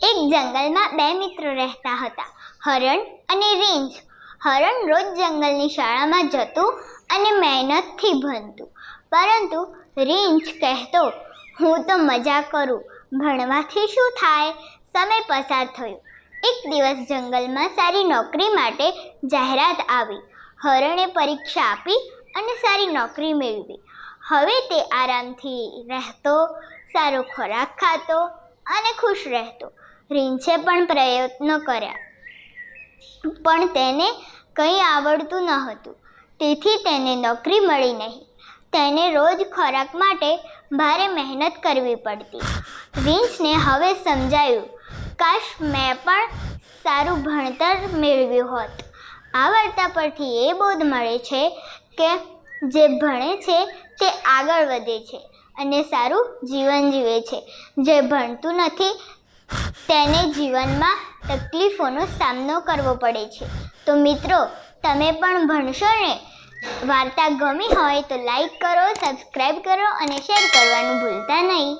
એક જંગલમાં બે મિત્રો રહેતા હતા, હરણ અને રીંછ. હરણ રોજ જંગલની શાળામાં જતું અને મહેનતથી ભણતું, પરંતુ રીંછ કહેતો, હું તો મજા કરું, ભણવાથી શું થાય? સમય પસાર થયો. એક દિવસ જંગલમાં સારી નોકરી માટે જાહેરાત આવી. હરણે પરીક્ષા આપી અને સારી નોકરી મેળવી. હવે તે આરામથી રહેતો, સારો ખોરાક ખાતો અને ખુશ રહેતો. રીંછે પણ પ્રયત્નો કર્યા, પણ તેને કંઈ આવડતું ન હતું, તેથી તેને નોકરી મળી નહીં. તેને રોજ ખોરાક માટે ભારે મહેનત કરવી પડતી. રીંછને હવે સમજાયું, કાશ મેં પણ સારું ભણતર મેળવ્યું હોત. આ વાર્તા પરથી એ બોધ મળે છે કે જે ભણે છે તે આગળ વધે છે અને સારું જીવન જીવે છે. જે ભણતું નથી તેને જીવનમાં તકલીફોનો સામનો કરવો પડે છે. તો મિત્રો, તમે પણ ભણશો ને? વાર્તા ગમી હોય તો લાઈક કરો, સબસ્ક્રાઈબ કરો અને શેર કરવાનું ભૂલતા નહીં.